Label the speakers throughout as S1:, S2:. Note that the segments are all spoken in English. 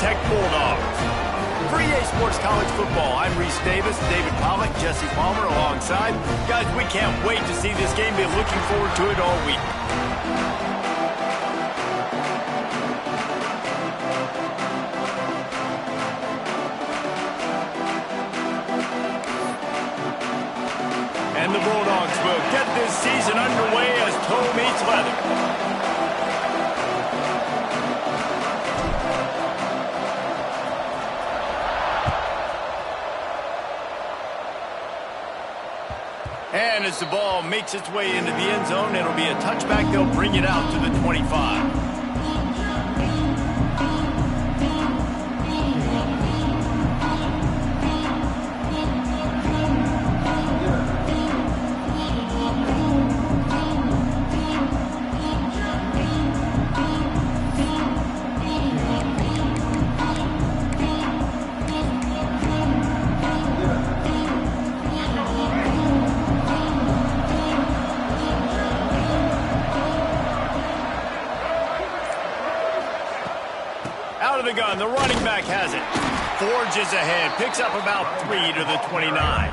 S1: Tech Bulldogs. For EA Sports College Football, I'm Reese Davis, David Pollack, Jesse Palmer alongside. Guys, we can't wait to see this game. Been looking forward to it all week. And the Bulldogs will get this season underway as toe meets leather. And as the ball makes its way into the end zone, it'll be a touchback. They'll bring it out to the 25. Out of the gun, the running back has it. Forges ahead, picks up about 3 to the 29.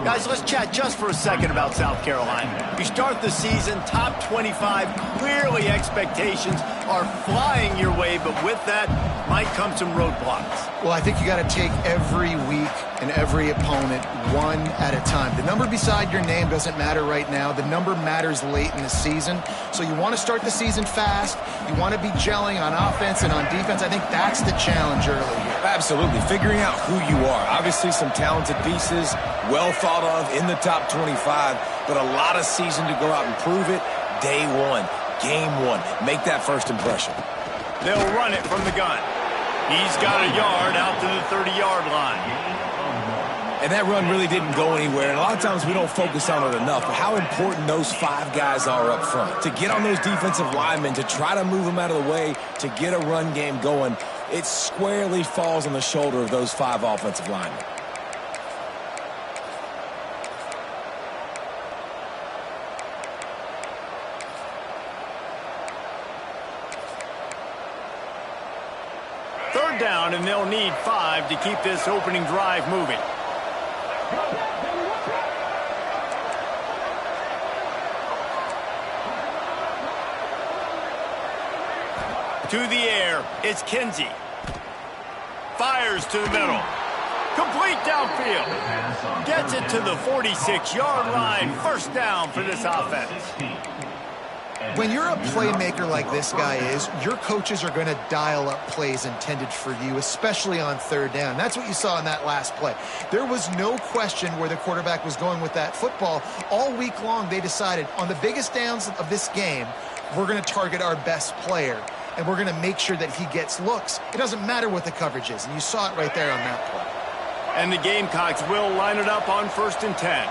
S1: Guys, let's chat just for a second about South Carolina. You start the season, top 25, clearly expectations are flying your way, but with that might come some roadblocks.
S2: Well, I think you got to take every week and every opponent one at a time. The number beside your name doesn't matter right now. The number matters late in the season. So you want to start the season fast. You want to be gelling on offense and on defense. I think that's the challenge early here.
S3: Absolutely. Figuring out who you are. Obviously some talented pieces, well thought of in the top 25, but a lot of season to go out and prove it. Day one, game one. Make that first impression.
S1: They'll run it from the gun. He's got a yard out to the 30-yard line.
S3: And that run really didn't go anywhere. And a lot of times we don't focus on it enough, but how important those 5 guys are up front. To get on those defensive linemen, to try to move them out of the way, to get a run game going, it squarely falls on the shoulder of those 5 offensive linemen.
S1: Third down, and they'll need 5 to keep this opening drive moving. To the air, it's Kinsey. Fires to the middle. Complete downfield. Gets it to the 46-yard line. First down for this offense.
S2: When you're a playmaker like this guy is, your coaches are going to dial up plays intended for you, especially on third down. That's what you saw in that last play. There was no question where the quarterback was going with that football. All week long, they decided on the biggest downs of this game, we're going to target our best player, and we're going to make sure that he gets looks. It doesn't matter what the coverage is, and you saw it right there on that play.
S1: And the Gamecocks will line it up on 1st and 10.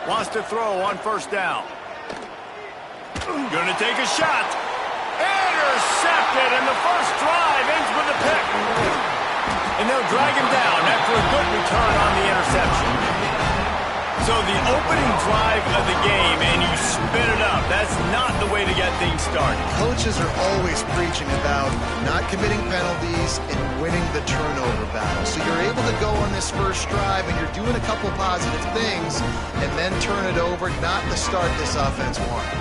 S1: Wants to throw on 1st down. Gonna take a shot. Intercepted, and the first drive ends with a pick. And they'll drag him down after a good return on the interception. So the opening drive of the game, and you spin it up. That's not the way to get things started.
S2: Coaches are always preaching about not committing penalties and winning the turnover battle. So you're able to go on this first drive, and you're doing a couple positive things, and then turn it over, not the start this offense wanted.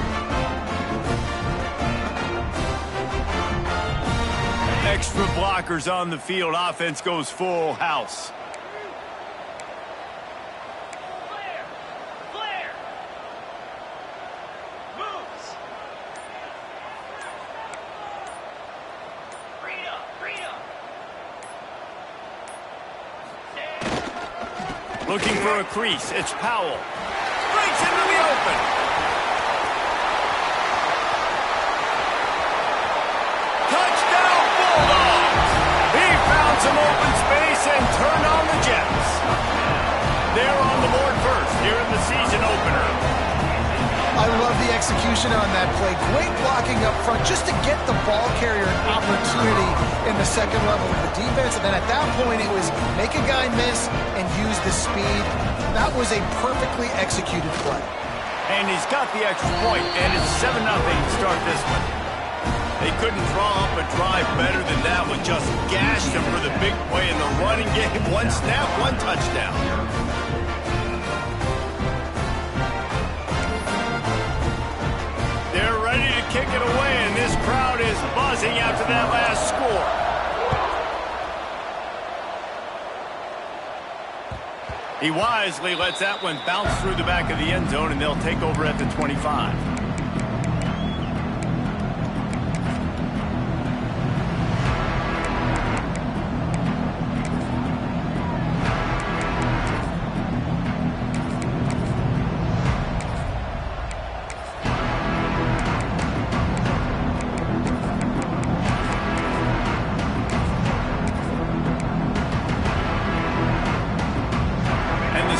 S1: Extra blockers on the field. Offense goes full house. Looking for a crease. It's Powell. Breaks into the open. Touchdown, Bulldogs! He found some open space and turned on the Jets. They're on the board first here in the season opener.
S2: I love the execution on that play. Great blocking up front just to get the ball carrier an opportunity in the second level of the defense. And then at that point, it was make a guy miss and use the speed That was a perfectly executed play.
S1: And he's got the extra point, and it's 7-0 to start this one. They couldn't draw up a drive better than that one. Just gashed him for the big play in the running game. One snap, one touchdown. They're ready to kick it away, and this crowd is buzzing after that last score. He wisely lets that one bounce through the back of the end zone, and they'll take over at the 25.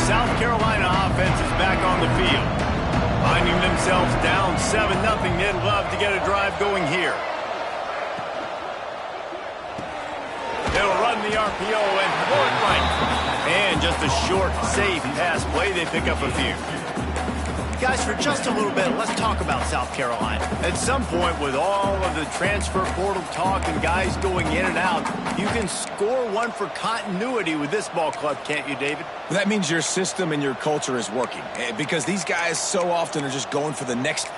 S1: South Carolina offense is back on the field. Finding themselves down 7-0, they'd love to get a drive going here. They'll run the RPO and throw it right. And just a short, safe pass play, they pick up a few. Guys, for just a little bit, let's talk about South Carolina. At some point, with all of the transfer portal talk and guys going in and out, you can score one for continuity with this ball club, can't you, David?
S3: That means your system and your culture is working, because these guys so often are just going for the next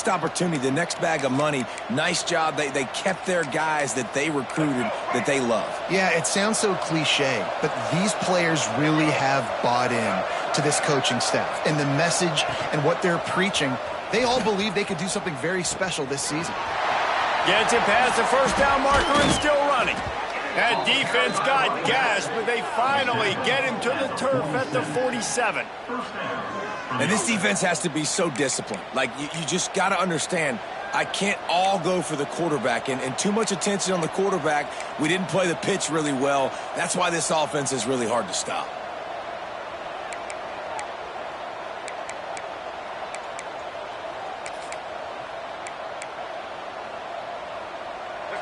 S3: opportunity, the next bag of money. Nice job. They kept their guys that they recruited, that they love.
S2: Yeah, it sounds so cliche, but these players really have bought in to this coaching staff and the message and what they're preaching. They all believe they could do something very special this season.
S1: Gets it past the first down marker and still running. That defense got gashed, but they finally get him to the turf at the 47.
S3: And this defense has to be so disciplined. Like, you just got to understand, I can't all go for the quarterback, and too much attention on the quarterback. We didn't play the pitch really well. That's why this offense is really hard to stop.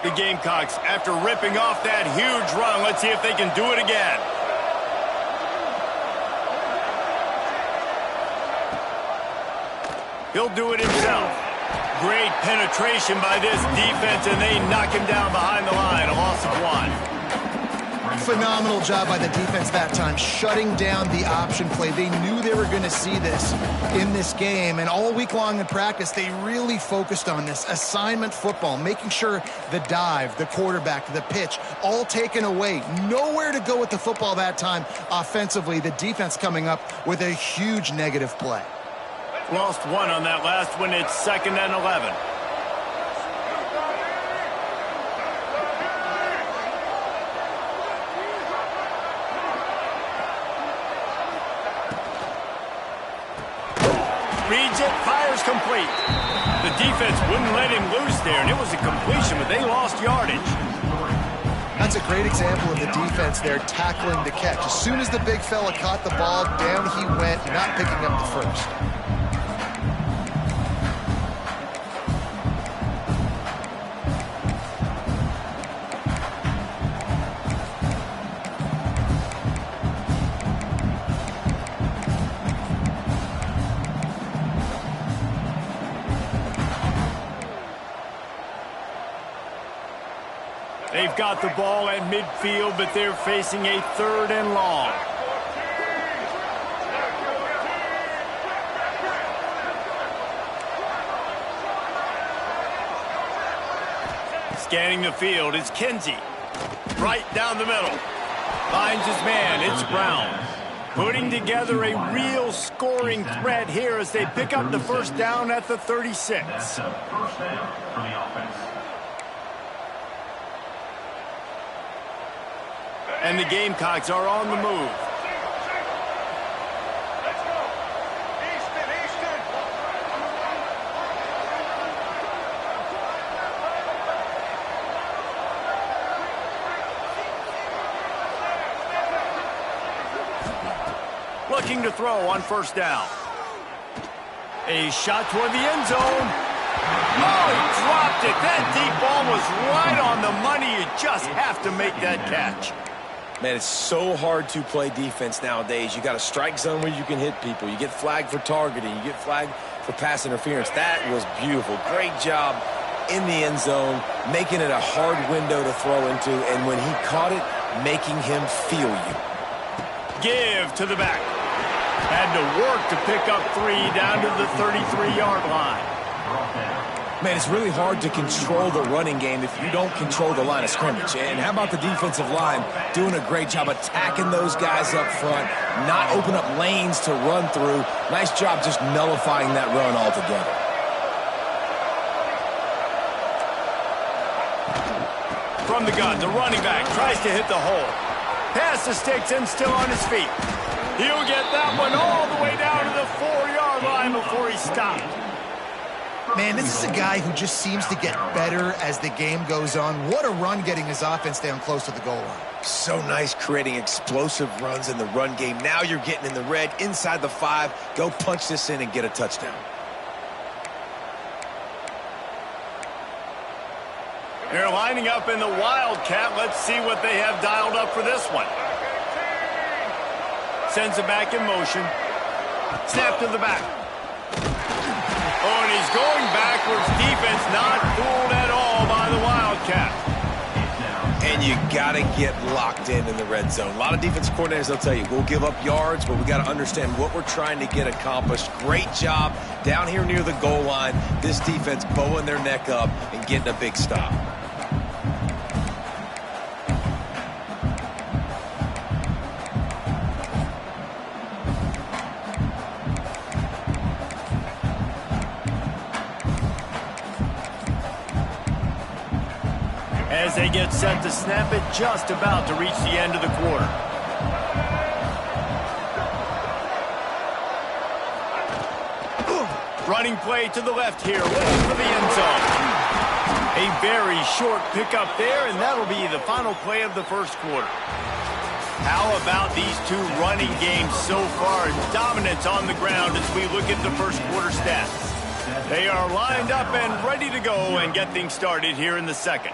S1: The Gamecocks, after ripping off that huge run, let's see if they can do it again. He'll do it himself. Great penetration by this defense, and they knock him down behind the line, a loss of 1.
S2: Phenomenal job by the defense that time, shutting down the option play. They knew they were going to see this in this game, and all week long in practice, they really focused on this assignment football, making sure the dive, the quarterback, the pitch, all taken away. Nowhere to go with the football that time offensively. The defense coming up with a huge negative play.
S1: Lost 1 on that last one. It's 2nd and 11. Reads it, fires complete. The defense wouldn't let him loose there, and it was a completion, but they lost yardage.
S2: That's a great example of the defense there tackling the catch. As soon as the big fella caught the ball, down he went, not picking up the first.
S1: They've got the ball at midfield, but they're facing a 3rd and long. Scanning the field, it's Kinsey. Right down the middle. Finds his man, it's Brown. Putting together a real scoring threat here as they pick up the first down at the 36.
S4: That's a first down for the offense.
S1: And the Gamecocks are on the move.
S4: Let's go. Easton.
S1: Looking to throw on first down. A shot toward the end zone. Oh, he dropped it. That deep ball was right on the money. You just have to make that catch.
S3: Man, it's so hard to play defense nowadays. You got a strike zone where you can hit people. You get flagged for targeting. You get flagged for pass interference. That was beautiful. Great job in the end zone, making it a hard window to throw into, and when he caught it, making him feel you.
S1: Give to the back. Had to work to pick up 3 down to the 33-yard line.
S3: Man, it's really hard to control the running game if you don't control the line of scrimmage. And how about the defensive line doing a great job attacking those guys up front, not open up lanes to run through. Nice job just nullifying that run altogether.
S1: From the gun, the running back tries to hit the hole. Pass to sticks and still on his feet. He'll get that one all the way down to the 4-yard line before he stopped.
S2: Man, this is a guy who just seems to get better as the game goes on. What a run getting his offense down close to the goal line.
S3: So nice creating explosive runs in the run game. Now you're getting in the red, inside the 5. Go punch this in and get a touchdown.
S1: They're lining up in the Wildcat. Let's see what they have dialed up for this one. Sends it back in motion. Snap to the back. Oh, and he's going backwards. Defense not fooled at all by the Wildcat.
S3: And you got to get locked in the red zone. A lot of defense coordinators, they'll tell you, we'll give up yards, but we got to understand what we're trying to get accomplished. Great job down here near the goal line. This defense bowing their neck up and getting a big stop.
S1: As they get set to snap it, just about to reach the end of the quarter. Running play to the left here, looking for the end zone. A very short pickup there, and that'll be the final play of the first quarter. How about these two running games so far? Dominance on the ground as we look at the first quarter stats. They are lined up and ready to go and get things started here in the second.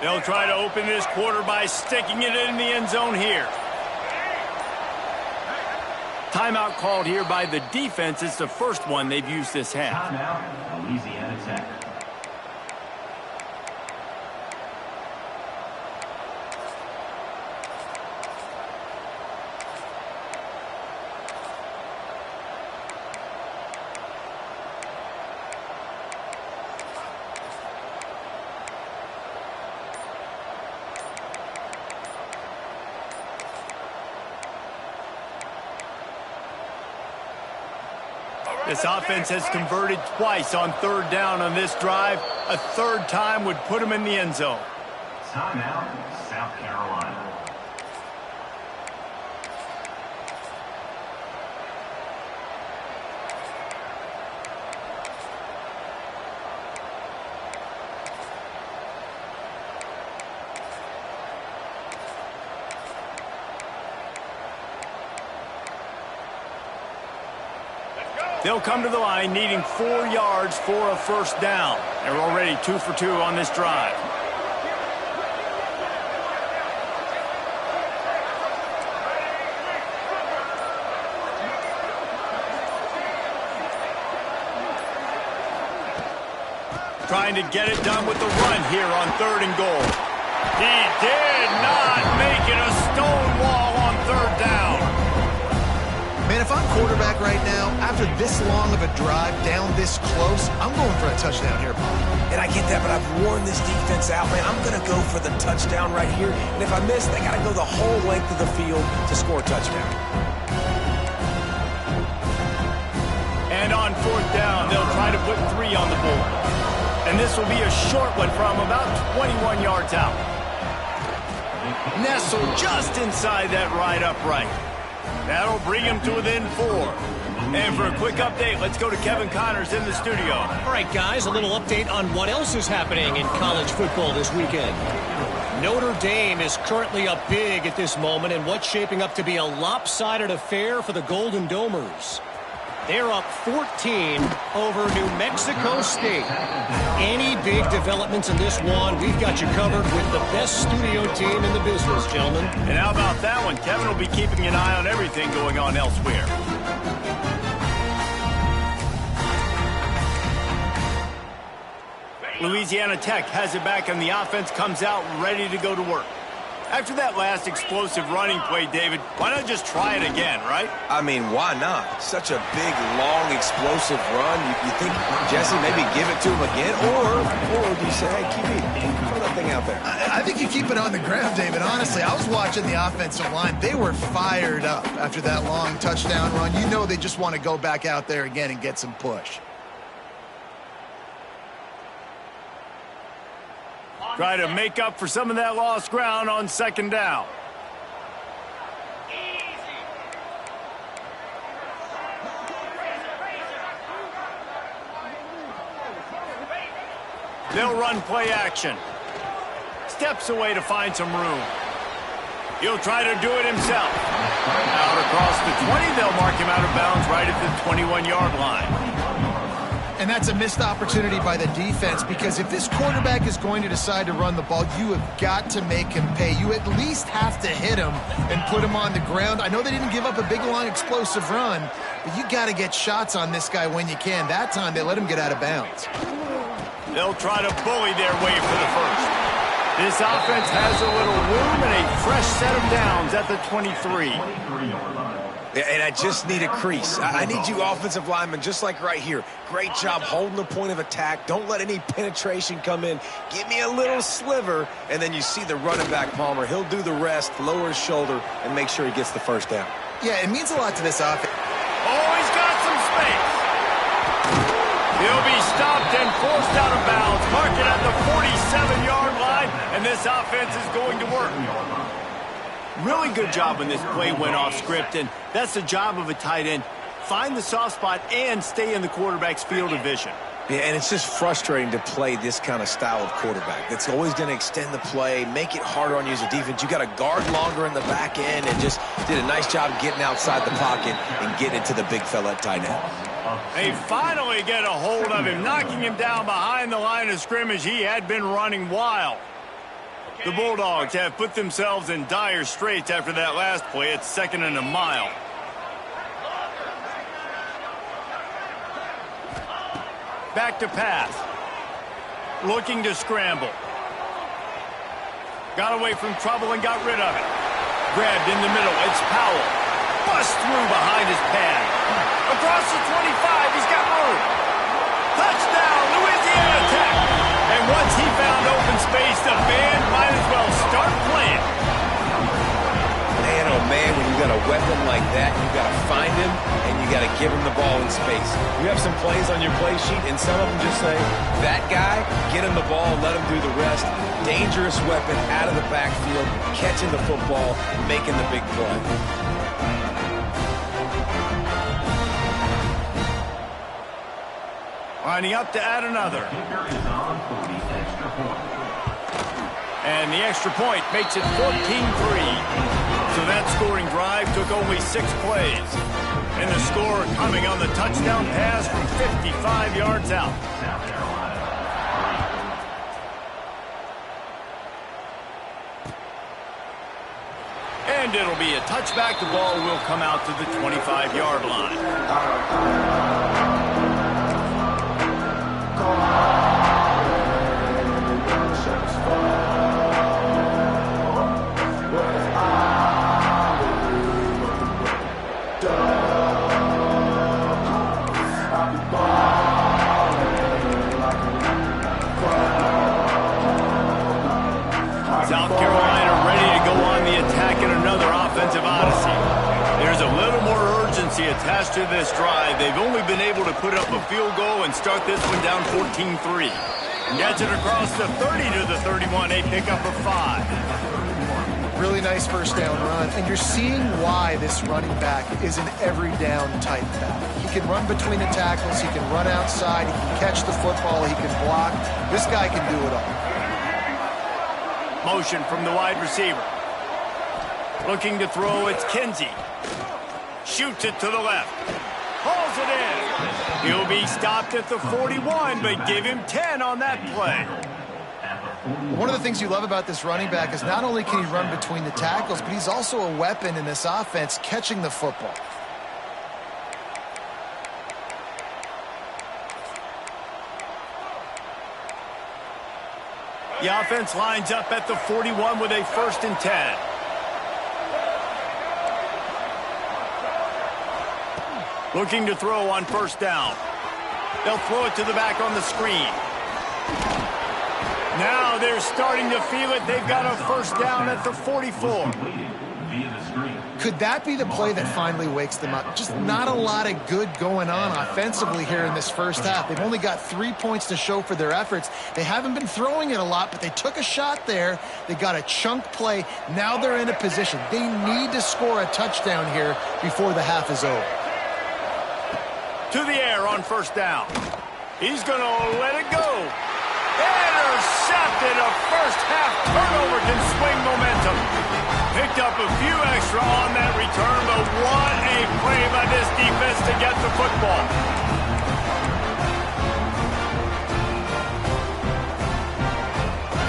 S1: They'll try to open this quarter by sticking it in the end zone here. Timeout called here by the defense. It's the first one they've used this half.
S4: Timeout, Louisiana Tech.
S1: This offense has converted twice on third down on this drive. A third time would put them in the end zone.
S4: Timeout, South Carolina.
S1: They'll come to the line needing 4 yards for a first down. They're already 2 for 2 on this drive. Trying to get it done with the run here on 3rd and goal. He did not make it a stone wall on 3rd down.
S2: Man, if I'm quarterback right now, after this long of a drive down this close, I'm going for a touchdown here, Bob.
S3: And I get that, but I've worn this defense out, man. I'm going to go for the touchdown right here. And if I miss, they got to go the whole length of the field to score a touchdown.
S1: And on 4th down, they'll try to put 3 on the board. And this will be a short one from about 21 yards out. Nestled just inside that right upright. That'll bring him to within 4. And for a quick update, let's go to Kevin Connors in the studio.
S5: All right, guys, a little update on what else is happening in college football this weekend. Notre Dame is currently up big at this moment in what's shaping up to be a lopsided affair for the Golden Domers. They're up 14 over New Mexico State. Any big developments in this one, we've got you covered with the best studio team in the business, gentlemen.
S1: And how about that one? Kevin will be keeping an eye on everything going on elsewhere. Louisiana Tech has it back, and the offense comes out ready to go to work. After that last explosive running play, David, why not just try it again, right?
S3: I mean, why not? Such a big, long, explosive run. You think, Jesse, maybe give it to him again? Or do you say, hey, QB, throw that thing out there?
S2: I think you keep it on the ground, David. Honestly, I was watching the offensive line. They were fired up after that long touchdown run. You know they just want to go back out there again and get some push.
S1: Try to make up for some of that lost ground on second down. They'll run play action. Steps away to find some room. He'll try to do it himself. Out across the 20, they'll mark him out of bounds right at the 21-yard line.
S2: And that's a missed opportunity by the defense, because if this quarterback is going to decide to run the ball, you have got to make him pay. You at least have to hit him and put him on the ground. I know they didn't give up a big, long, explosive run, but you got to get shots on this guy when you can. That time, they let him get out of bounds.
S1: They'll try to bully their way for the first. This offense has a little room and a fresh set of downs at the 23.
S3: And I just need a crease. I need you offensive linemen, just like right here. Great job holding the point of attack. Don't let any penetration come in. Give me a little sliver, and then you see the running back, Palmer. He'll do the rest, lower his shoulder, and make sure he gets the first down.
S2: Yeah, it means a lot to this offense.
S1: Oh, he's got some space. He'll be stopped and forced out of bounds. Mark it at the 47-yard line, and this offense is going to work. Really good job when this play went off script, and that's the job of a tight end. Find the soft spot and stay in the quarterback's field of vision.
S3: Yeah, and it's just frustrating to play this kind of style of quarterback. That's always going to extend the play, make it harder on you as a defense. You got to guard longer in the back end, and just did a nice job getting outside the pocket and getting it to the big fella at tight end.
S1: They finally get a hold of him, knocking him down behind the line of scrimmage. He had been running wild. The Bulldogs have put themselves in dire straits after that last play. It's 2nd and a mile. Back to pass. Looking to scramble. Got away from trouble and got rid of it. Grabbed in the middle. It's Powell. Bust through behind his pad. Across the 25. He's got room. Touchdown, Louisiana Tech. And once he found open space, the band might as well start playing.
S3: Man, oh man, when you got a weapon like that, you got to find him and you got to give him the ball in space. You have some plays on your play sheet, and some of them just say, that guy, get him the ball, let him do the rest. Dangerous weapon out of the backfield, catching the football, making the big play.
S1: Lining up to add another. And the extra point makes it 14-3. So that scoring drive took only 6 plays. And the score coming on the touchdown pass from 55 yards out. And it'll be a touchback. The ball will come out to the 25-yard line. South Carolina ready to go on the attack in another offensive odyssey. There's a little more urgency attached to this drive. They've only been able to put up a field goal and start this one down 14-3. Gets it across the 30 to the 31, a pickup of 5.
S2: Really nice first down run, and you're seeing why this running back is an every down type back. He can run between the tackles, he can run outside, he can catch the football, he can block. This guy can do it all.
S1: Motion from the wide receiver. Looking to throw, it's Kinsey. Shoots it to the left. Hauls it in. He'll be stopped at the 41, but give him 10 on that play.
S2: One of the things you love about this running back is not only can he run between the tackles, but he's also a weapon in this offense catching the football.
S1: The offense lines up at the 41 with a 1st and 10. Looking to throw on 1st down. They'll throw it to the back on the screen. Now they're starting to feel it. They've got a 1st down at the 44.
S2: Could that be the play that finally wakes them up? Just not a lot of good going on offensively here in this first half. They've only got 3 points to show for their efforts. They haven't been throwing it a lot, but they took a shot there. They got a chunk play. Now they're in a position. They need to score a touchdown here before the half is over.
S1: To the air on 1st down. He's going to let it go. Intercepted. A first half turnover can swing momentum. Picked up a few extra on that return, but what a play by this defense to get the football.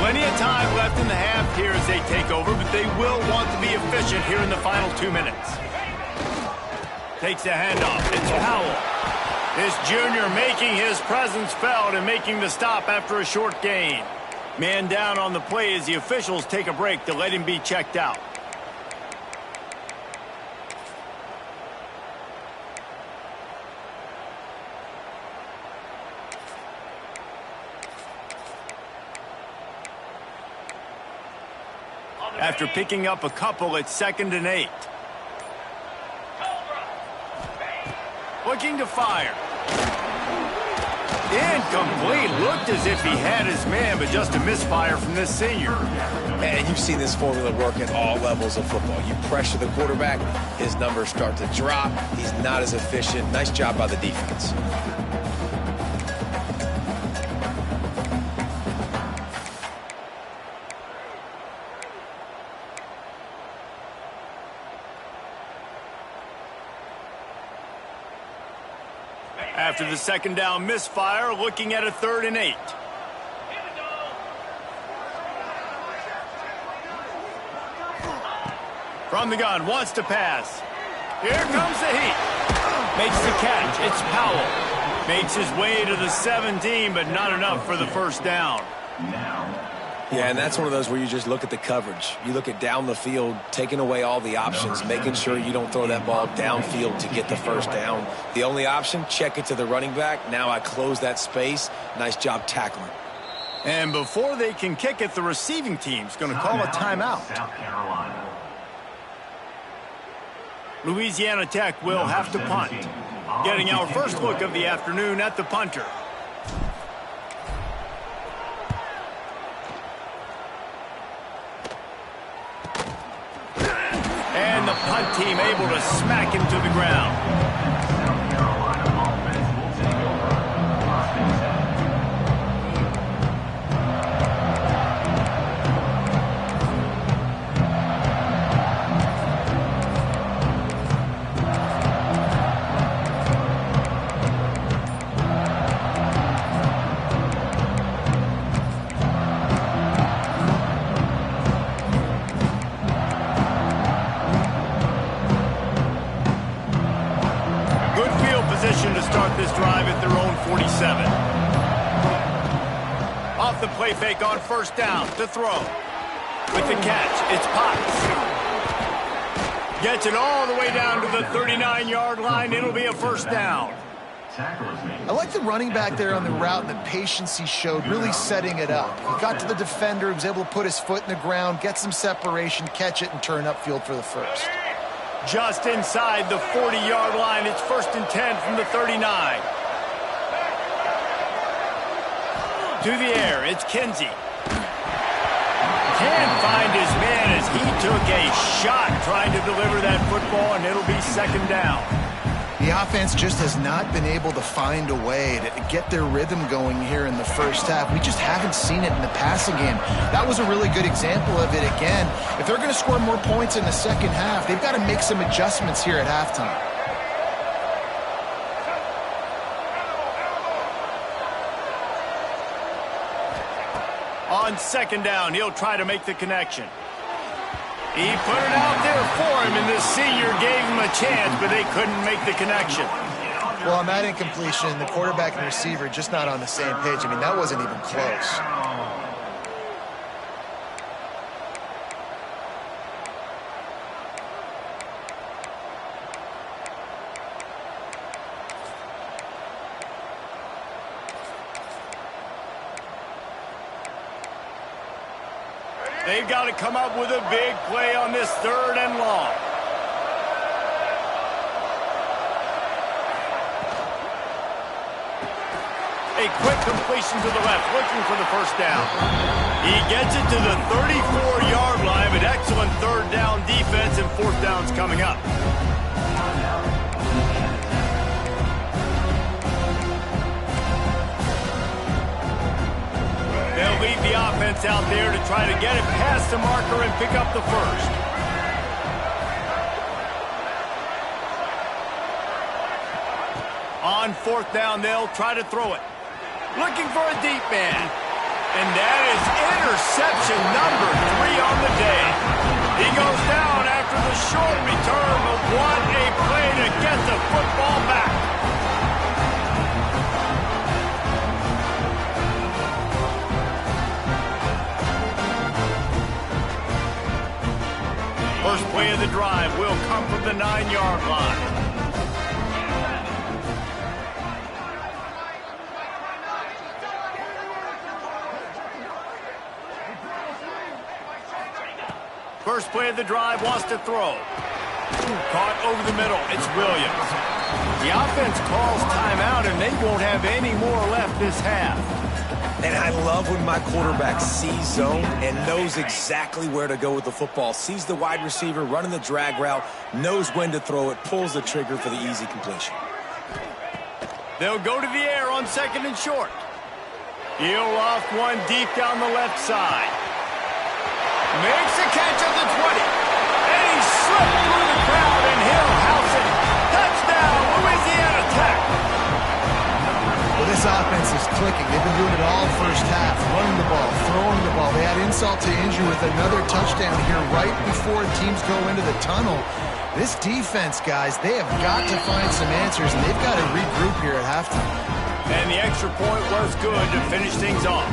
S1: Plenty of time left in the half here as they take over, but they will want to be efficient here in the final 2 minutes. Takes the handoff. It's Howell. This junior making his presence felt and making the stop after a short gain. Man down on the play as the officials take a break to let him be checked out. After picking up a couple, it's 2nd and 8. Looking to fire. Incomplete. Looked as if he had his man, but just a misfire from this senior.
S3: And you've seen this formula work at all levels of football. You pressure the quarterback, his numbers start to drop. He's not as efficient. Nice job by the defense.
S1: After the 2nd down misfire, looking at a 3rd and 8. From the gun, wants to pass. Here comes the heat. Makes the catch. It's Powell. Makes his way to the 17, but not enough for the 1st down.
S3: Yeah, and that's one of those where you just look at the coverage. You look at down the field, taking away all the options, making sure you don't throw that ball downfield to get the 1st down. The only option, check it to the running back. Now I close that space. Nice job tackling.
S1: And before they can kick it, the receiving team's going to call a timeout.
S4: South Carolina.
S1: Louisiana Tech will have to punt. Getting our first look of the afternoon at the punter. And the punt team able to smack him to the ground.
S4: South Carolina offense will take over. Austin 7.
S1: To start this drive at their own 47. Off the play fake on 1st down to throw. With the catch, it's Potts. Gets it all the way down to the 39-yard line. It'll be a 1st down.
S2: I like the running back there on the route and the patience he showed, really setting it up. He got to the defender, he was able to put his foot in the ground, get some separation, catch it, and turn upfield for the 1st.
S1: Just inside the 40-yard line. It's 1st and 10 from the 39. To the air, it's Kinsey. Can't find his man as he took a shot trying to deliver that football, and it'll be second down.
S2: The offense just has not been able to find a way to get their rhythm going here in the first half. We just haven't seen it in the passing game. That was a really good example of it again. If they're going to score more points in the second half, they've got to make some adjustments here at halftime.
S1: On second down, he'll try to make the connection. He put it out there for him, and the senior gave him a chance, but they couldn't make the connection.
S2: Well, on that incompletion, the quarterback and receiver just not on the same page. I mean, that wasn't even close.
S1: They've got to come up with a big play on this third and long. A quick completion to the left, looking for the first down. He gets it to the 34-yard line, but excellent third down defense, and fourth down's coming up. They'll leave the offense out there to try to get it past the marker and pick up the first. On fourth down, they'll try to throw it. Looking for a deep man. And that is interception number 3 on the day. He goes down after the short return, but what a play to get the football back. First play of the drive will come from the 9-yard line. First play of the drive wants to throw. Caught over the middle. It's Williams. The offense calls timeout, and they won't have any more left this half.
S3: And I love when my quarterback sees zone and knows exactly where to go with the football. Sees the wide receiver running the drag route, knows when to throw it, pulls the trigger for the easy completion.
S1: They'll go to the air on second and short. He'll loft one deep down the left side. Makes the catch at the 20. And he slipped through the crowd, and he'll house it. Touchdown, Louisiana Tech.
S2: Well, this offense is clicking. They've been doing it all first half, running the ball, throwing the ball. They had insult to injury with another touchdown here right before teams go into the tunnel. This defense, guys, they have got to find some answers, and they've got to regroup here at halftime.
S1: And the extra point was good to finish things off.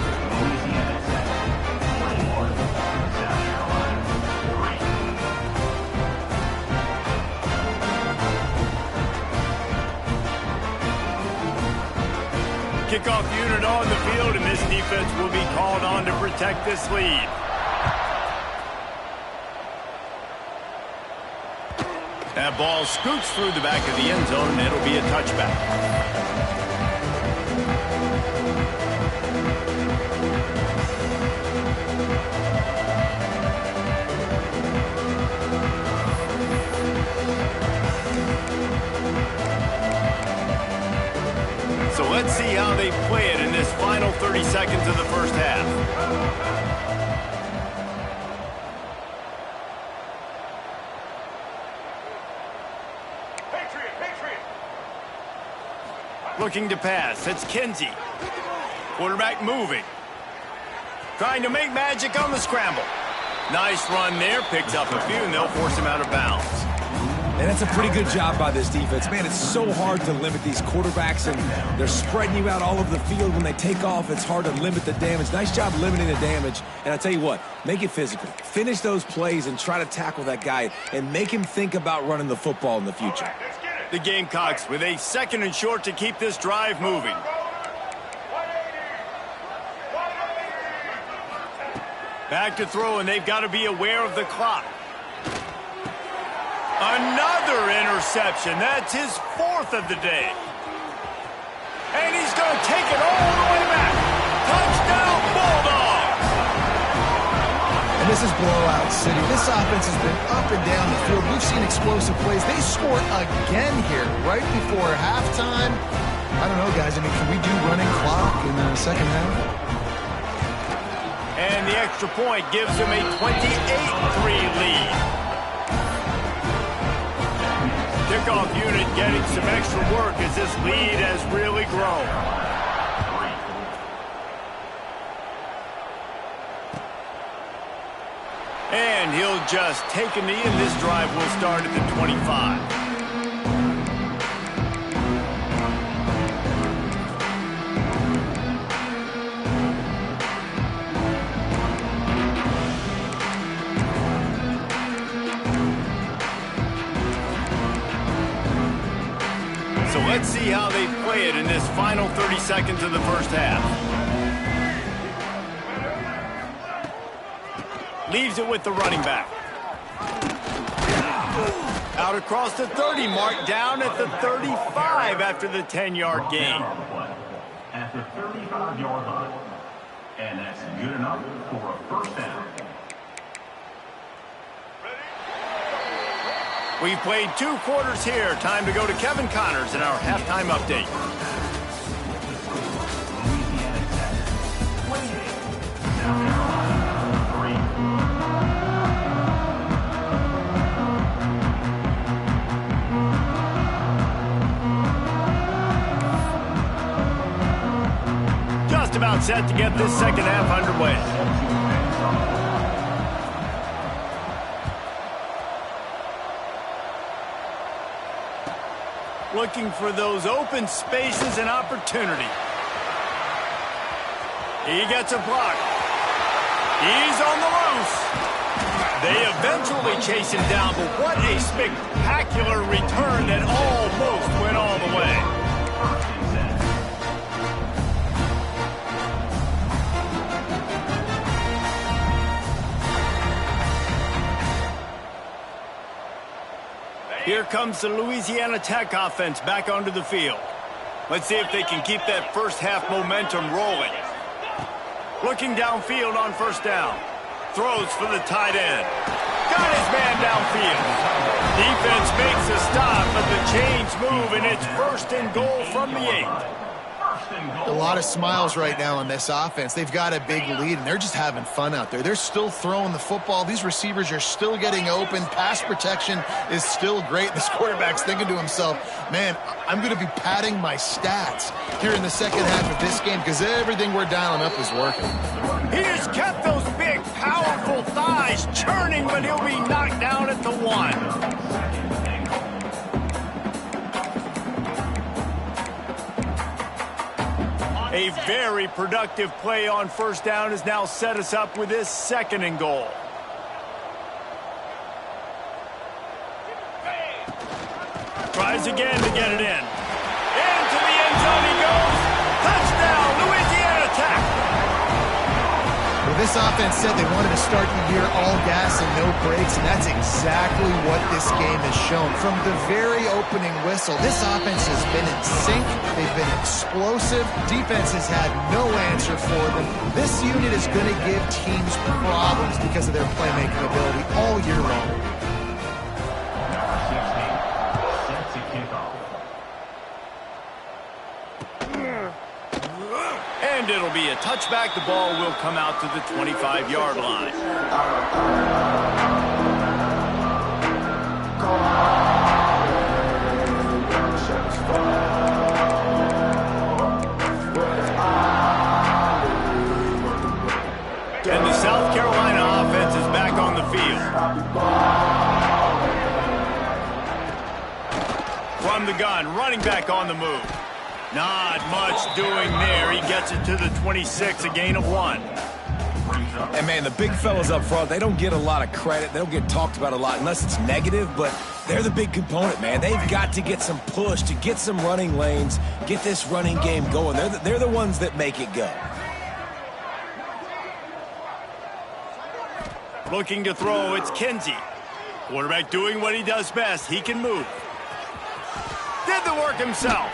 S1: Kickoff unit on the field, and this defense will be called on to protect this lead. That ball scoots through the back of the end zone, and it'll be a touchback. So let's see how they play it in this final 30 seconds of the first half. Looking to pass. It's Kinsey. Quarterback moving. Trying to make magic on the scramble. Nice run there. Picks up a few, and they'll force him out of bounds.
S3: And that's a pretty good job by this defense. Man, it's so hard to limit these quarterbacks, and they're spreading you out all over the field. When they take off, it's hard to limit the damage. Nice job limiting the damage. And I tell you what, make it physical. Finish those plays and try to tackle that guy and make him think about running the football in the future.
S1: The Gamecocks with a second and short to keep this drive moving. Back to throw, and they've got to be aware of the clock. Another interception. That's his fourth of the day. And he's going to take it all the way back. Touchdown, Bulldogs!
S2: And This is blowout city. This offense has been up and down the field. We've seen explosive plays. They scored again here right before halftime. I don't know, guys. I mean, can we do running clock in the second half?
S1: And the extra point gives them a 28-3 lead. Kickoff unit getting some extra work as this lead has really grown. And he'll just take a knee, and this drive will start at the 25. So let's see how they play it in this final 30 seconds of the first half. Leaves it with the running back. Out across the 30 mark, down at the 35 after the 10-yard gain.
S4: At the 35-yard line. And that's good enough for a first down.
S1: We've played 2 quarters here. Time to go to Kevin Connors in our halftime update. Just about set to get this second half underway. Looking for those open spaces and opportunity. He gets a block. He's on the loose. They eventually chase him down, but what a spectacular return that almost went all the way. Here comes the Louisiana Tech offense back onto the field. Let's see if they can keep that first half momentum rolling. Looking downfield on first down. Throws for the tight end. Got his man downfield. Defense makes a stop, but the chains move, and it's first and goal from the 8.
S2: A lot of smiles right now on this offense. They've got a big lead, and they're just having fun out there. They're still throwing the football. These receivers are still getting open. Pass protection is still great. This quarterback's thinking to himself, man, I'm going to be padding my stats here in the second half of this game because everything we're dialing up is working.
S1: He just kept those big, powerful thighs churning, but he'll be knocked down at the 1. A very productive play on first down has now set us up with this second and goal. Tries again to get it in. Into the end zone he goes. Touchdown, Louisiana Tech.
S2: Well, this offense said they wanted to start the year all gas and no brakes, and that's exactly what this game has shown. From the very opening whistle, this offense has been in sync. They've been explosive. Defense has had no answer for them. This unit is going to give teams problems because of their playmaking ability all year long.
S1: And it'll be a touchback. The ball will come out to the 25-yard line. And the South Carolina offense is back on the field. From the gun, running back on the move. Not much doing there. He gets it to the 26, a gain of 1.
S3: And, man, the big fellas up front, they don't get a lot of credit. They don't get talked about a lot unless it's negative, but they're the big component, man. They've got to get some push, to get some running lanes, get this running game going. They're the ones that make it go.
S1: Looking to throw, it's Kinsey. Quarterback doing what he does best. He can move. Did the work himself.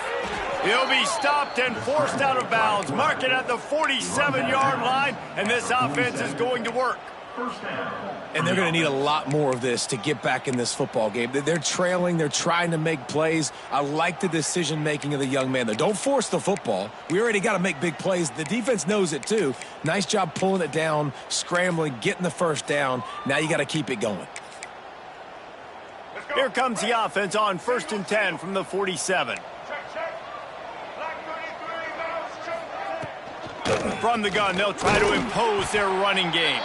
S1: He'll be stopped and forced out of bounds. Mark it at the 47-yard line, and this offense is going to work.
S4: First down.
S3: And they're going to need a lot more of this to get back in this football game. They're trailing. They're trying to make plays. I like the decision-making of the young man, though. Don't force the football. We already got to make big plays. The defense knows it, too. Nice job pulling it down, scrambling, getting the first down. Now you got to keep it going.
S1: Here comes the offense on 1st and 10 from the 47. From the gun, they'll try to impose their running game.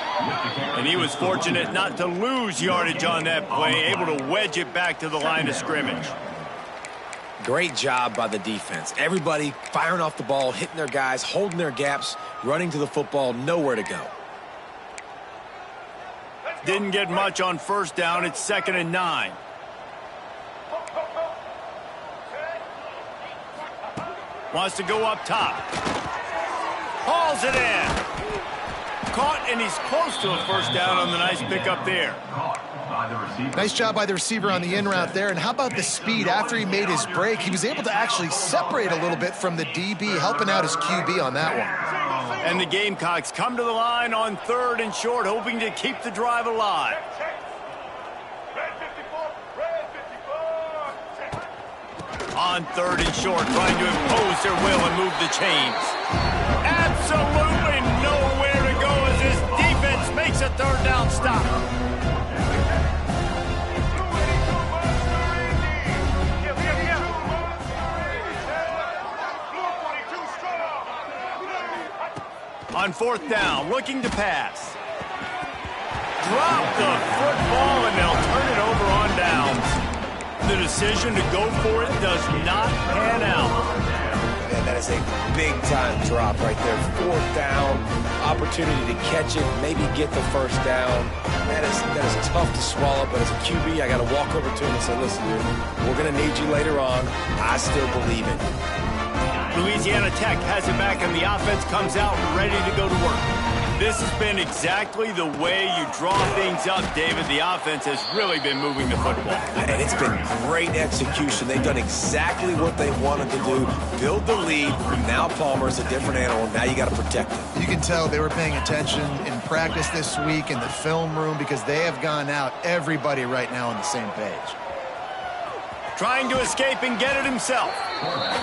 S1: And he was fortunate not to lose yardage on that play, able to wedge it back to the line of scrimmage.
S3: Great job by the defense. Everybody firing off the ball, hitting their guys, holding their gaps, running to the football, nowhere to go.
S1: Didn't get much on 1st down. It's 2nd and 9. Wants to go up top. Hauls it in. Caught, and he's close to a 1st down on the nice pickup there.
S2: Nice job by the receiver on the in route there. And how about the speed? After he made his break, he was able to actually separate a little bit from the DB, helping out his QB on that one.
S1: And the Gamecocks come to the line on 3rd and short, hoping to keep the drive alive. On 3rd and short, trying to impose their will and move the chains. Absolutely nowhere to go as his defense makes a 3rd down stop. On 4th down, looking to pass. Drop the football and they'll turn it over on downs. The decision to go for it does not pan out.
S3: Man, that is a big-time drop right there. 4th down, opportunity to catch it, maybe get the 1st down. That is tough to swallow, but as a QB, I got to walk over to him and say, listen, dude, we're going to need you later on. I still believe it.
S1: Louisiana Tech has it back, and the offense comes out ready to go to work. This has been exactly the way you draw things up, David. The offense has really been moving the football.
S3: And it's been great execution. They've done exactly what they wanted to do. Build the lead. Now Palmer's a different animal. Now you got to protect him.
S2: You can tell they were paying attention in practice this week in the film room because they have gone out, everybody right now on the same page.
S1: Trying to escape and get it himself.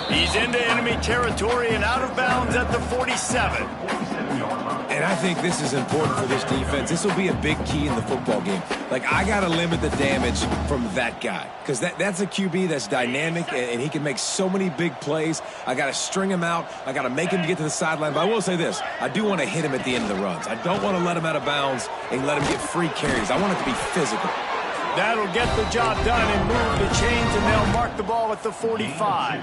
S1: He's into enemy territory and out of bounds at the 47.
S3: And I think this is important for this defense. This will be a big key in the football game. Like, I got to limit the damage from that guy because that's a QB that's dynamic and he can make so many big plays. I got to string him out. I got to make him get to the sideline. But I will say this. I do want to hit him at the end of the runs. I don't want to let him out of bounds and let him get free carries. I want it to be physical.
S1: That'll get the job done and move the chains, and they'll mark the ball at the 45.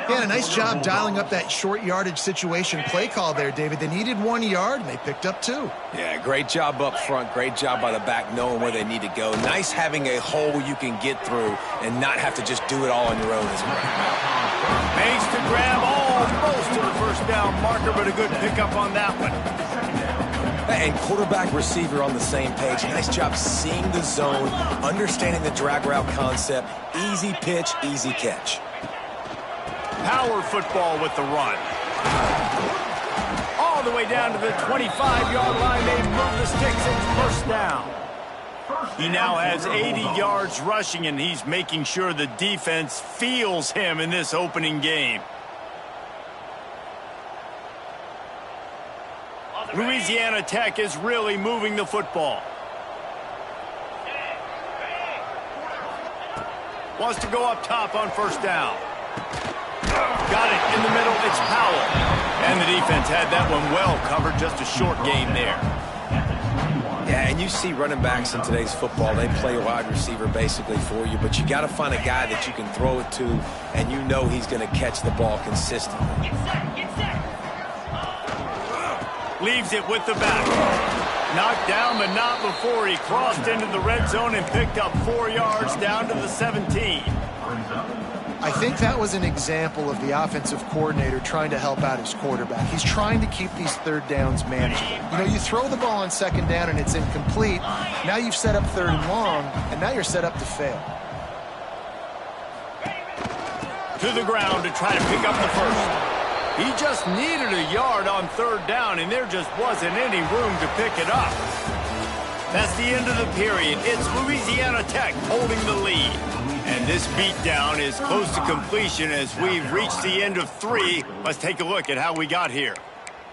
S2: Yeah, a nice job dialing up that short yardage situation play call there, David. They needed 1 yard, and they picked up 2.
S3: Yeah, great job up front. Great job by the back knowing where they need to go. Nice having a hole you can get through and not have to just do it all on your own as well.
S1: Makes the grab almost to the 1st down marker, but a good pickup on that one.
S3: And quarterback receiver on the same page. Nice job seeing the zone, understanding the drag route concept. Easy pitch, easy catch.
S1: Power football with the run. All the way down to the 25-yard line. They move the sticks. It's 1st down. He now has 80 yards rushing, and he's making sure the defense feels him in this opening game. Louisiana Tech is really moving the football. Wants to go up top on 1st down. Got it in the middle. It's Powell. And the defense had that one well covered. Just a short gain there.
S3: Yeah, and you see running backs in today's football, they play wide receiver basically for you, but you got to find a guy that you can throw it to, and you know he's going to catch the ball consistently.
S1: Leaves it with the back. Knocked down, but not before he crossed into the red zone and picked up 4 yards down to the 17.
S2: I think that was an example of the offensive coordinator trying to help out his quarterback. He's trying to keep these 3rd downs manageable. You know, you throw the ball on 2nd down and it's incomplete. Now you've set up 3rd and long, and now you're set up to fail.
S1: To the ground to try to pick up the 1st. He just needed a yard on third down, and there just wasn't any room to pick it up. That's the end of the period. It's Louisiana Tech holding the lead. And this beatdown is close to completion as we've reached the end of 3. Let's take a look at how we got here.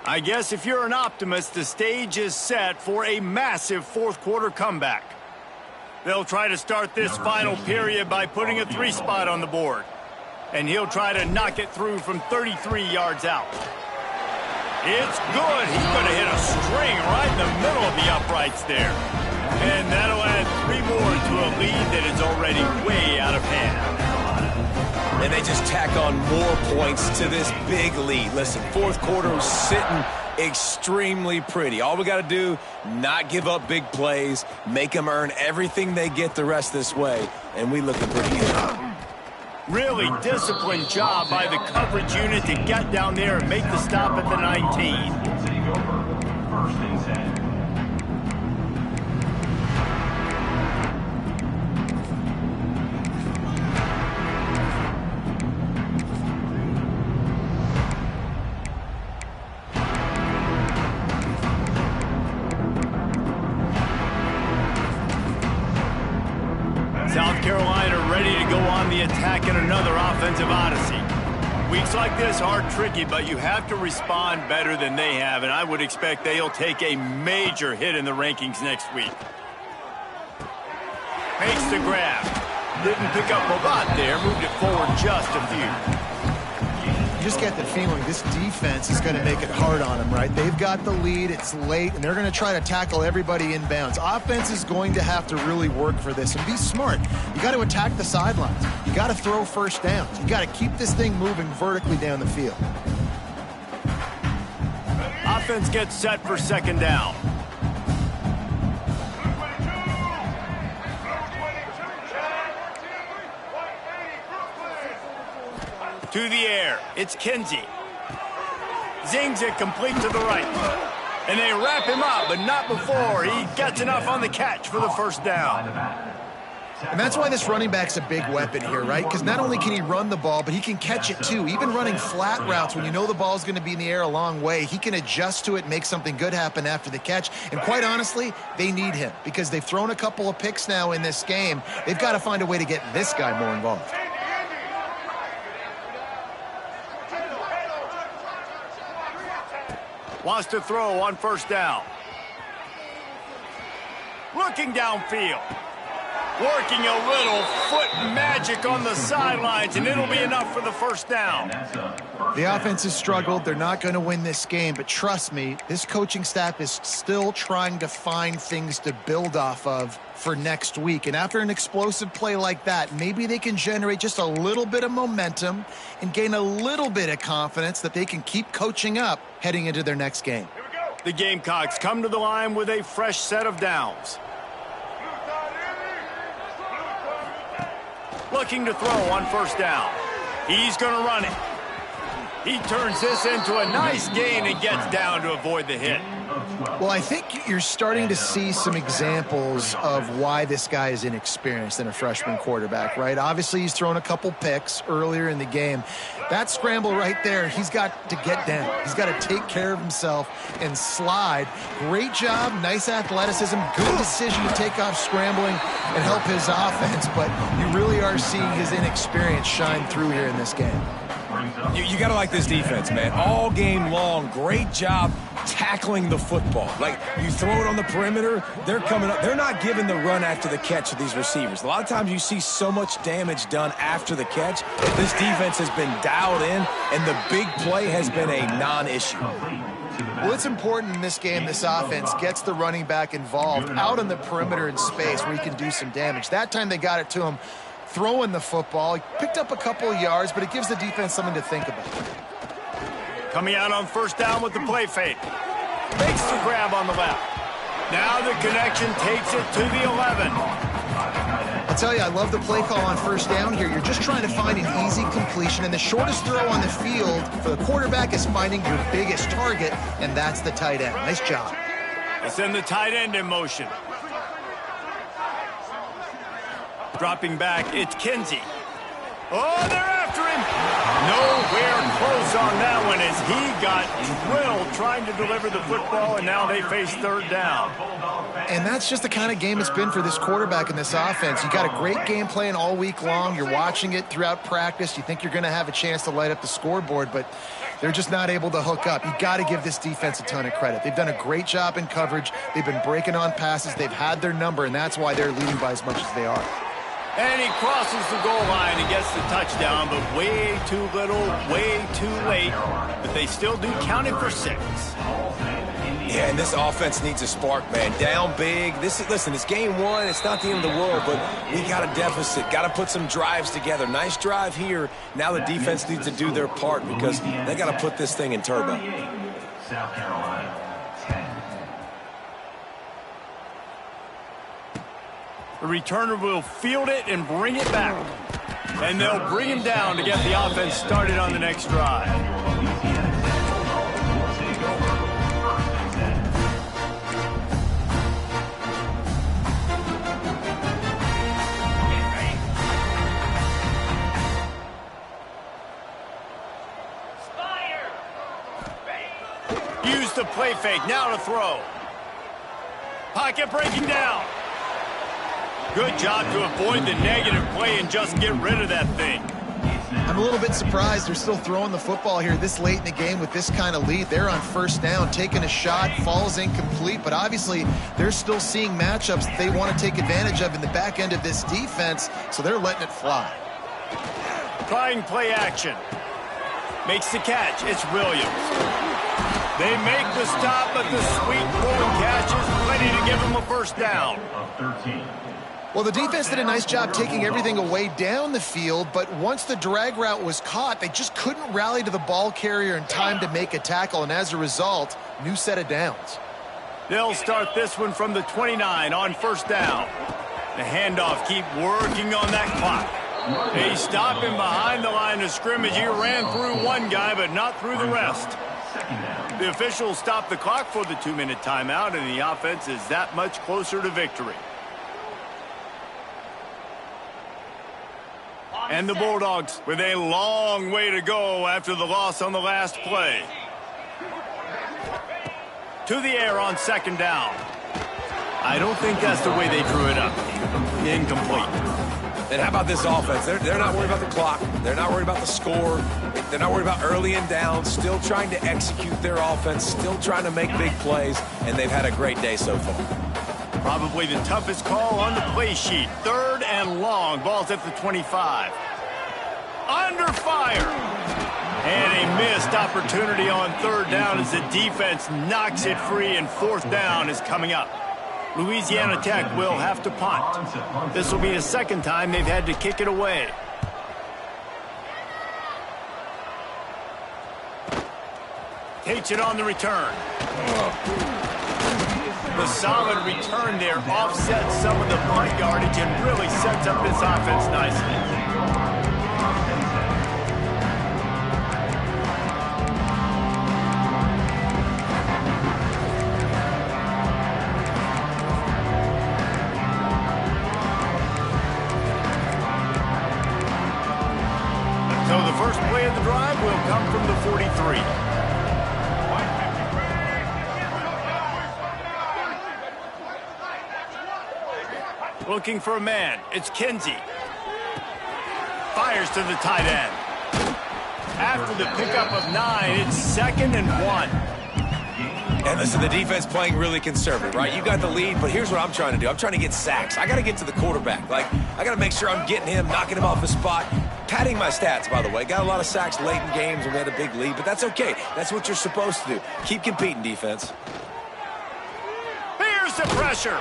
S1: I guess if you're an optimist, the stage is set for a massive fourth-quarter comeback. They'll try to start this final period by putting a 3 spot on the board. And he'll try to knock it through from 33 yards out. It's good. He's going to hit a string right in the middle of the uprights there. And that'll add 3 more to a lead that is already way out of hand.
S3: And they just tack on more points to this big lead. Listen, fourth quarter is sitting extremely pretty. All we got to do, not give up big plays, make them earn everything they get the rest this way, and we looking pretty good.
S1: Really disciplined job by the coverage unit to get down there and make the stop at the 19.
S4: First and 10.
S1: South Carolina ready to go on the attack in another offensive odyssey. Weeks like this are tricky, but you have to respond better than they have, and I would expect they'll take a major hit in the rankings next week. Makes the grab. Didn't pick up a lot there, moved it forward just a few.
S2: You just get the feeling this defense is going to make it hard on them, right? They've got the lead, it's late, and they're going to try to tackle everybody inbounds. Offense is going to have to really work for this and be smart. You got to attack the sidelines. You got to throw first downs. You got to keep this thing moving vertically down the field.
S1: Offense gets set for second down. To the air, it's Kinsey. Zings it complete to the right. And they wrap him up, but not before he gets enough on the catch for the first down.
S2: And that's why this running back's a big weapon here, right? Because not only can he run the ball, but he can catch it too. Even running flat routes when you know the ball's going to be in the air a long way, he can adjust to it and make something good happen after the catch. And quite honestly, they need him because they've thrown a couple of picks now in this game. They've got to find a way to get this guy more involved.
S1: Wants to throw on first down. Looking downfield. Working a little foot magic on the sidelines, and it'll be enough for the first down.
S2: The offense has struggled. They're not going to win this game, but trust me, this coaching staff is still trying to find things to build off of for next week. And after an explosive play like that, maybe they can generate just a little bit of momentum and gain a little bit of confidence that they can keep coaching up heading into their next game.
S1: The Gamecocks come to the line with a fresh set of downs. Looking to throw on first down. He's going to run it. He turns this into a nice gain and gets down to avoid the hit.
S2: Well, I think you're starting to see some examples of why this guy is inexperienced in a freshman quarterback, right? Obviously, he's thrown a couple picks earlier in the game. That scramble right there, he's got to get down. He's got to take care of himself and slide. Great job, nice athleticism, good decision to take off scrambling and help his offense, but you really are seeing his inexperience shine through here in this game.
S3: You got to like this defense, man. All game long, great job tackling the football. Like, you throw it on the perimeter, they're coming up. They're not giving the run after the catch to these receivers. A lot of times you see so much damage done after the catch. This defense has been dialed in, and the big play has been a non-issue.
S2: Well, it's important in this game this offense gets the running back involved out on the perimeter in space where he can do some damage. That time they got it to him throwing the football. He picked up a couple of yards, but it gives the defense something to think about.
S1: Coming out on first down with the play fake. Makes the grab on the left. Now the connection takes it to the 11.
S2: I'll tell you, I love the play call on first down here. You're just trying to find an easy completion, and the shortest throw on the field for the quarterback is finding your biggest target, and that's the tight end. Nice job.
S1: They send the tight end in motion. Dropping back, it's Kinsey. Oh, they're after him. Nowhere close on that one as he got drilled trying to deliver the football, and now they face third down.
S2: And that's just the kind of game it's been for this quarterback in this offense. You got a great game plan all week long. You're watching it throughout practice. You think you're going to have a chance to light up the scoreboard, but they're just not able to hook up. You got to give this defense a ton of credit. They've done a great job in coverage. They've been breaking on passes. They've had their number, and that's why they're leading by as much as they are.
S1: And he crosses the goal line and gets the touchdown, but way too little, way too late. But they still do count it for 6.
S3: Yeah, and this offense needs a spark, man. Down big. Listen, it's game 1. It's not the end of the world, but we got a deficit. Got to put some drives together. Nice drive here. Now the defense needs to do their part because they got to put this thing in turbo.
S4: South Carolina, 10.
S1: The returner will field it and bring it back. And they'll bring him down to get the offense started on the next drive. Use the play fake, now to throw. Pocket breaking down. Good job to avoid the negative play and just get rid of that thing.
S2: I'm a little bit surprised they're still throwing the football here this late in the game with this kind of lead. They're on first down, taking a shot, falls incomplete, but obviously they're still seeing matchups that they want to take advantage of in the back end of this defense, so they're letting it fly.
S1: Trying play action. Makes the catch. It's Williams. They make the stop, but the sweet throwing catch is ready to give them a first down.
S4: Of 13.
S2: Well, the defense did a nice job taking everything away down the field, but once the drag route was caught, they just couldn't rally to the ball carrier in time to make a tackle, and as a result, new set of downs.
S1: They'll start this one from the 29 on first down. The handoff, keep working on that clock. They stop him behind the line of scrimmage. He ran through one guy, but not through the rest. The officials stop the clock for the 2-minute timeout, and the offense is that much closer to victory. And the Bulldogs with a long way to go after the loss on the last play. To the air on second down. I don't think that's the way they drew it up. Incomplete.
S3: And how about this offense? They're not worried about the clock. They're not worried about the score. They're not worried about early and down. Still trying to execute their offense. Still trying to make big plays. And they've had a great day so far.
S1: Probably the toughest call on the play sheet. Third and long. Ball's at the 25. Under fire. And a missed opportunity on third down as the defense knocks it free, and fourth down is coming up. Louisiana Tech will have to punt. This will be the second time they've had to kick it away. Takes it on the return. The solid return there offsets some of the punt yardage and really sets up this offense nicely. So the first play of the drive will come from the 43. Looking for a man. It's Kinsey. Fires to the tight end. After the pickup of 9, it's 2nd and 1.
S3: And listen, the defense playing really conservative, right? You got the lead, but here's what I'm trying to do. I'm trying to get sacks. I got to get to the quarterback. I got to make sure I'm getting him, knocking him off the spot. Padding my stats, by the way. Got a lot of sacks late in games when we had a big lead, but that's okay. That's what you're supposed to do. Keep competing, defense.
S1: Here's the pressure.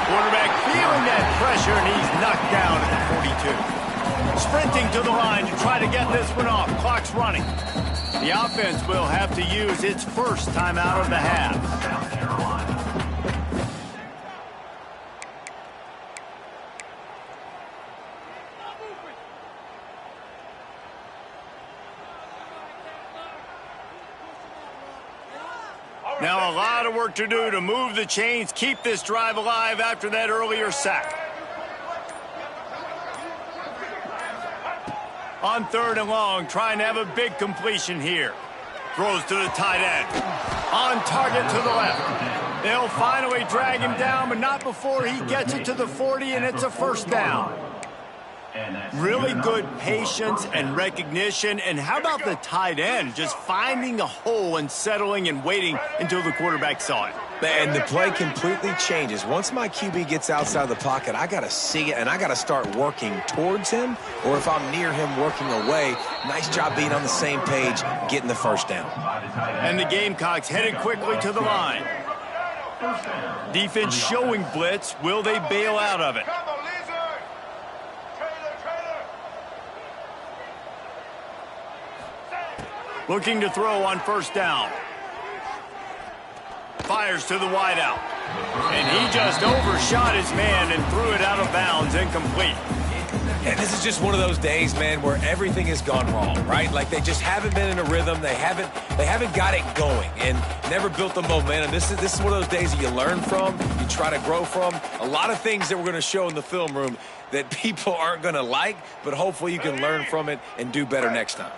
S1: Quarterback feeling that pressure, and he's knocked down at the 42. Sprinting to the line to try to get this one off. Clock's running. The offense will have to use its first timeout of the half.
S4: South Carolina.
S1: Now a lot of work to do to move the chains, keep this drive alive after that earlier sack. On 3rd and long, trying to have a big completion here. Throws to the tight end. On target to the left. They'll finally drag him down, but not before he gets it to the 40, and it's a first down. Really good patience and recognition. And how about the tight end just finding a hole and settling and waiting until the quarterback saw it?
S3: And the play completely changes. Once my QB gets outside the pocket, I got to see it, and I got to start working towards him, or if I'm near him, working away. Nice job being on the same page, getting the first down.
S1: And the Gamecocks headed quickly to the line. Defense showing blitz. Will they bail out of it? Looking to throw on first down. Fires to the wideout. And he just overshot his man and threw it out of bounds, incomplete.
S3: And this is just one of those days, man, where everything has gone wrong, right? Like they just haven't been in a rhythm. They haven't got it going and never built the momentum. This is one of those days that you learn from, you try to grow from. A lot of things that we're going to show in the film room that people aren't going to like, but hopefully you can learn from it and do better next time.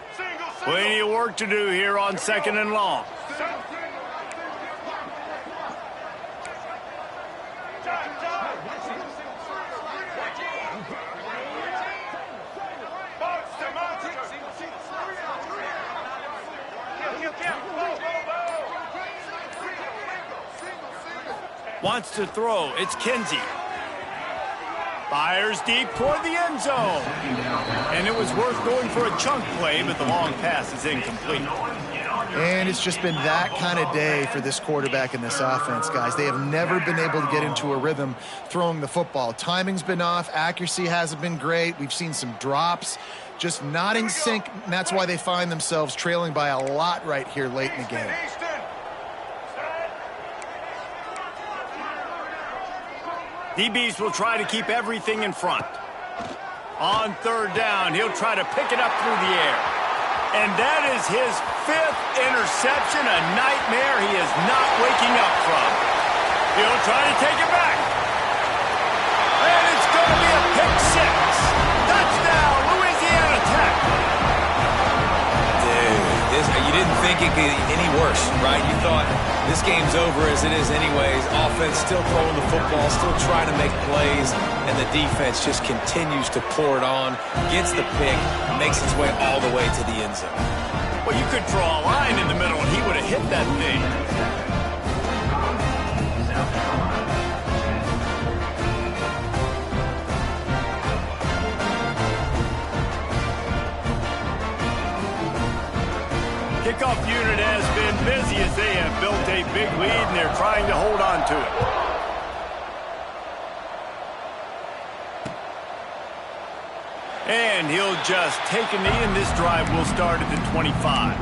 S1: Plenty of work to do here on 2nd and long. Wants to throw. It's Kinsey. Fires deep toward the end zone. And it was worth going for a chunk play, but the long pass is incomplete.
S2: And it's just been that kind of day for this quarterback and this offense, guys. They have never been able to get into a rhythm throwing the football. Timing's been off. Accuracy hasn't been great. We've seen some drops. Just not in sync, and that's why they find themselves trailing by a lot right here late in the game.
S1: DBs will try to keep everything in front. On 3rd down, he'll try to pick it up through the air. And that is his 5th interception, a nightmare he is not waking up from. He'll try to take it back. And it's going to be a pick 6. Touchdown, Louisiana Tech.
S3: Dude, you didn't think it could get any worse, right? You thought this game's over as it is anyways. Offense still throwing the football, still trying to make plays, and the defense just continues to pour it on, gets the pick, makes its way all the way to the end zone.
S1: Well, you could draw a line in the middle, and he would have hit that thing. Kickoff unit has been busy as they have built a big lead, and they're trying to hold on to it. And he'll just take a knee, and this drive will start at the 25.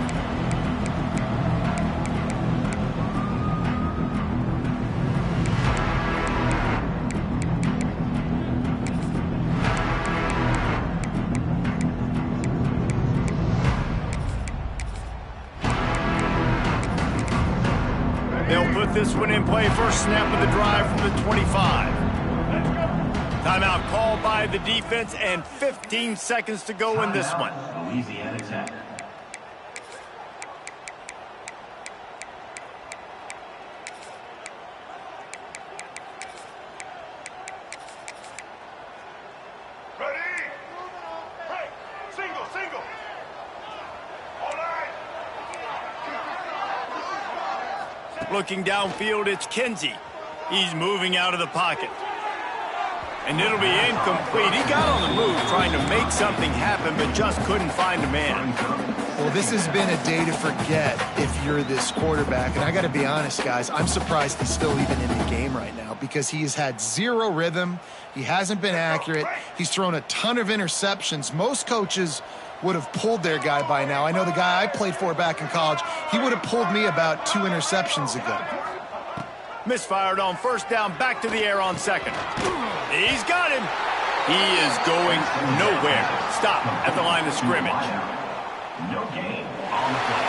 S1: They'll put this one in play. First snap of the drive from the 25. Timeout called by the defense, and 15 seconds to go in this one.
S4: Louisiana Tech.
S6: Ready? Hey, single. All right.
S1: Looking downfield, it's Kinsey. He's moving out of the pocket. And it'll be incomplete. He got on the move trying to make something happen, but just couldn't find a man.
S2: Well, this has been a day to forget if you're this quarterback. And I got to be honest, guys, I'm surprised he's still even in the game right now because he has had zero rhythm. He hasn't been accurate. He's thrown a ton of interceptions. Most coaches would have pulled their guy by now. I know the guy I played for back in college, he would have pulled me about 2 interceptions ago.
S1: Misfired on first down, back to the air on second. He's got him. He is going nowhere. Stop at the line of scrimmage.
S4: No gain on the play.